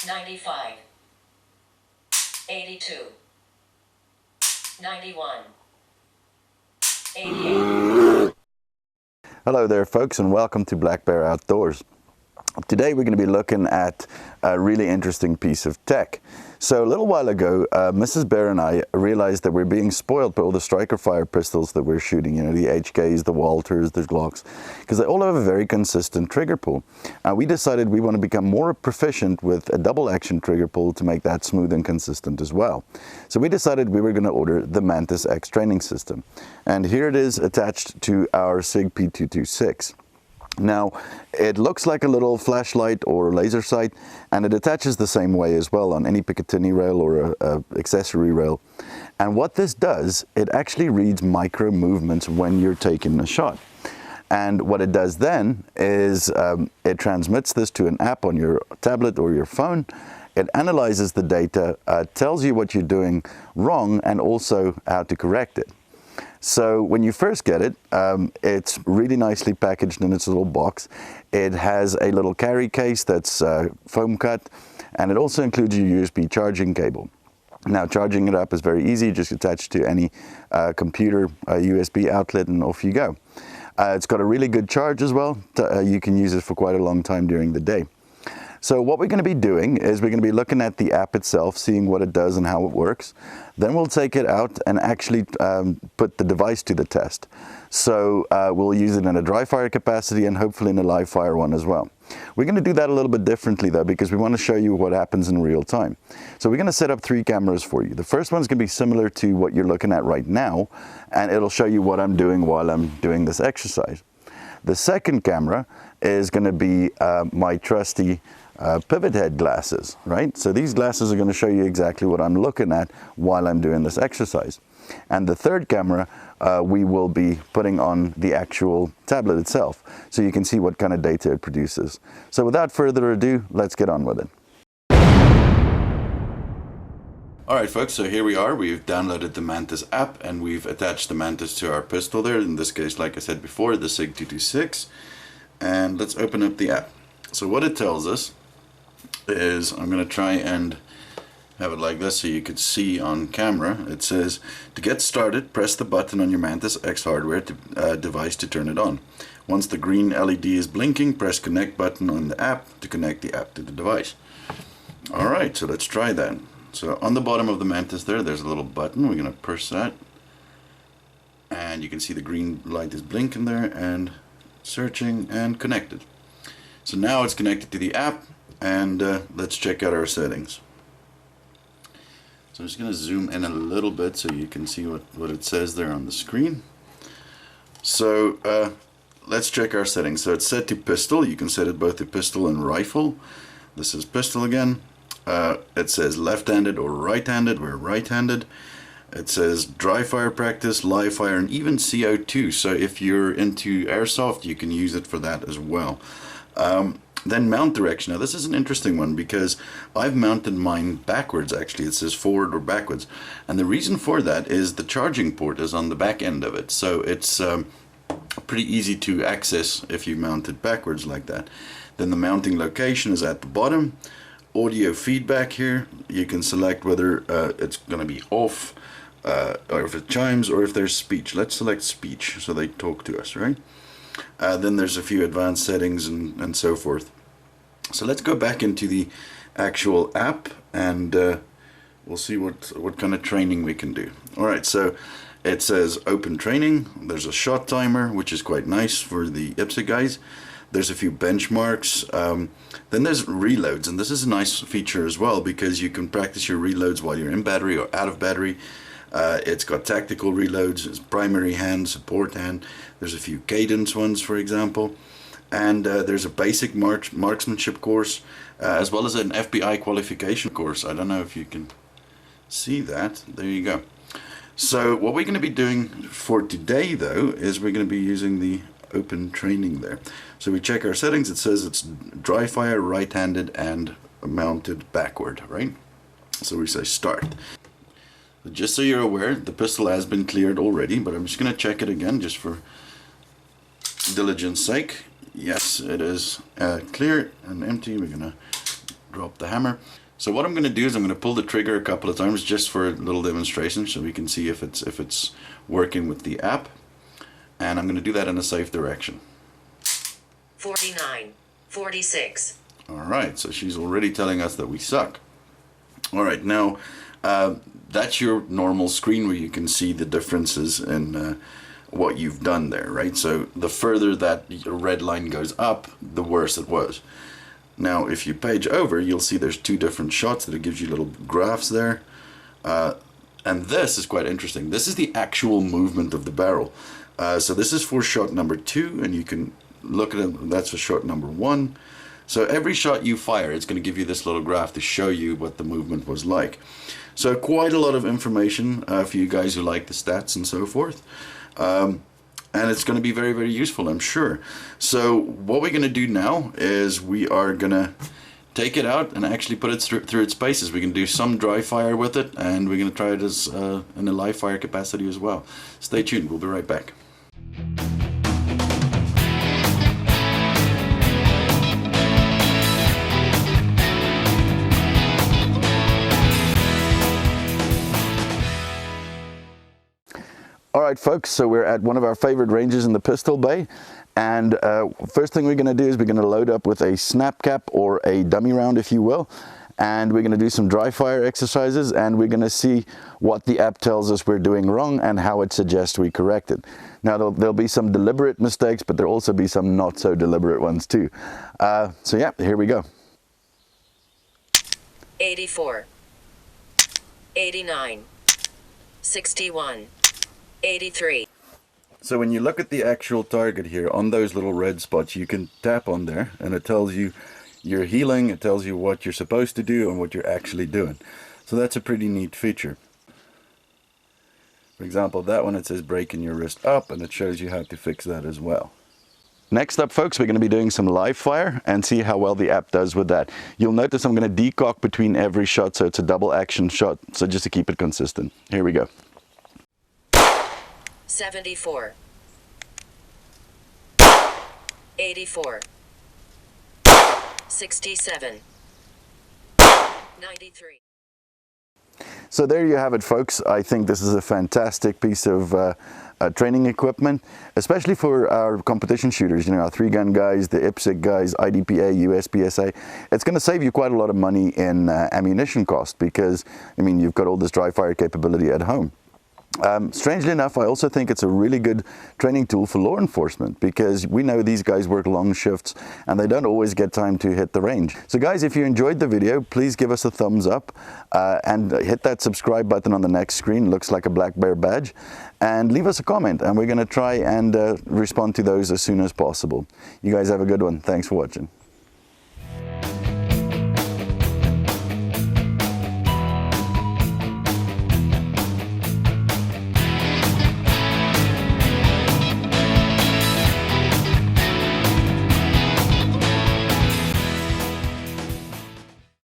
95, 82, 91, 88. Hello there folks, and welcome to Black Bear Outdoors. Today we're going to be looking at a really interesting piece of tech. So a little while ago, Mrs. Bear and I realized that we're being spoiled by all the striker fire pistols that we're shooting, you know, the HKs, the Walters, the Glocks, because they all have a very consistent trigger pull. We decided we want to become more proficient with a double action trigger pull to make that smooth and consistent as well. So we decided we were going to order the Mantis X Training system. And here it is attached to our SIG P226. Now, it looks like a little flashlight or laser sight, and it attaches the same way as well on any Picatinny rail or a accessory rail. And what this does, it actually reads micro movements when you're taking a shot. And what it does then is it transmits this to an app on your tablet or your phone. It analyzes the data, tells you what you're doing wrong, and also how to correct it. So when you first get it, it's really nicely packaged in its little box. It has a little carry case that's foam cut, and it also includes your USB charging cable. Now, charging it up is very easy. Just attach to any computer USB outlet and off you go. It's got a really good charge as well. You can use it for quite a long time during the day. So what we're going to be doing is we're going to be looking at the app itself, seeing what it does and how it works. Then we'll take it out and actually put the device to the test. So we'll use it in a dry fire capacity and hopefully in a live fire one as well. We're going to do that a little bit differently though, because we want to show you what happens in real time. So we're going to set up 3 cameras for you. The first one's going to be similar to what you're looking at right now, and it'll show you what I'm doing while I'm doing this exercise. The second camera is going to be my trusty pivot head glasses, right? So these glasses are going to show you exactly what I'm looking at while I'm doing this exercise. And the third camera we will be putting on the actual tablet itself, so you can see what kind of data it produces. So without further ado, let's get on with it. Alright folks, so here we are. We've downloaded the Mantis app and we've attached the Mantis to our pistol there. In this case, like I said before, the SIG 226. And let's open up the app. So what it tells us is, I'm going to try and have it like this so you could see on camera. It says, to get started, press the button on your Mantis X hardware device to turn it on. Once the green LED is blinking, press connect button on the app to connect the app to the device. Alright, so let's try that. So on the bottom of the Mantis there's a little button. We're going to press that. And you can see the green light is blinking there, and searching and connected. So now it's connected to the app, and let's check out our settings. So I'm just going to zoom in a little bit so you can see what it says there on the screen. So let's check our settings. So it's set to pistol. You can set it both to pistol and rifle. This is pistol again. It says left-handed or right-handed. We're right-handed. It says dry fire practice, live fire, and even CO2. So if you're into airsoft, you can use it for that as well. Then mount direction. Now this is an interesting one because I've mounted mine backwards actually. It says forward or backwards. And the reason for that is the charging port is on the back end of it. So it's pretty easy to access if you mount it backwards like that. Then the mounting location is at the bottom. Audio feedback here. You can select whether it's going to be off, or if it chimes, or if there's speech. Let's select speech so they talk to us, right? Then there's a few advanced settings and so forth. So let's go back into the actual app and we'll see what kind of training we can do. Alright, so it says open training. There's a shot timer, which is quite nice for the IPSC guys. There's a few benchmarks. Then there's reloads, and this is a nice feature as well because you can practice your reloads while you're in battery or out of battery. It's got tactical reloads, it's primary hand, support hand. There's a few cadence ones, for example. And there's a basic marksmanship course, as well as an FBI qualification course. I don't know if you can see that. There you go. So what we're going to be doing for today, though, is we're going to be using the open training there. So we check our settings. It says it's dry fire, right-handed, and mounted backward, right? So we say start. Just so you're aware, the pistol has been cleared already, but I'm just going to check it again just for diligence sake. Yes, it is clear and empty. We're going to drop the hammer. So what I'm going to do is I'm going to pull the trigger a couple of times just for a little demonstration so we can see if it's working with the app. And I'm going to do that in a safe direction. 49, 46. Alright, so she's already telling us that we suck. Alright, now that's your normal screen where you can see the differences in what you've done there, right? So the further that red line goes up, the worse it was. Now if you page over, you'll see there's two different shots that it gives you little graphs there. And this is quite interesting. This is the actual movement of the barrel. So this is for shot number 2, and you can look at it, that's for shot number 1. So every shot you fire, it's going to give you this little graph to show you what the movement was like. So quite a lot of information for you guys who like the stats and so forth. And it's going to be very, very useful, I'm sure. So what we're going to do now is we are going to take it out and actually put it through its paces. We can do some dry fire with it, and we're going to try it as in a live fire capacity as well. Stay tuned, we'll be right back. Alright folks, so we're at one of our favorite ranges in the pistol bay, and first thing we're going to do is we're going to load up with a snap cap or a dummy round, if you will, and we're going to do some dry fire exercises, and we're going to see what the app tells us we're doing wrong and how it suggests we correct it. Now there'll be some deliberate mistakes, but there'll also be some not so deliberate ones too. So yeah, here we go. 84, 89, 61. 83. So when you look at the actual target here, on those little red spots, you can tap on there and it tells you you're healing, it tells you what you're supposed to do and what you're actually doing. So that's a pretty neat feature. For example, that one, it says breaking your wrist up, and it shows you how to fix that as well. Next up folks, we're going to be doing some live fire and see how well the app does with that. You'll notice I'm going to decock between every shot, so it's a double action shot, so just to keep it consistent. Here we go. 74, 84, 67, 93. So there you have it folks. I think this is a fantastic piece of training equipment, especially for our competition shooters, you know, our 3-gun guys, the IPSC guys, IDPA, USPSA. It's going to save you quite a lot of money in ammunition cost, because I mean you've got all this dry fire capability at home. Strangely enough, I also think it's a really good training tool for law enforcement, because we know these guys work long shifts and they don't always get time to hit the range. So guys, if you enjoyed the video, please give us a thumbs up and hit that subscribe button on the next screen. Looks like a black bear badge, and leave us a comment, and we're going to try and respond to those as soon as possible. You guys have a good one. Thanks for watching.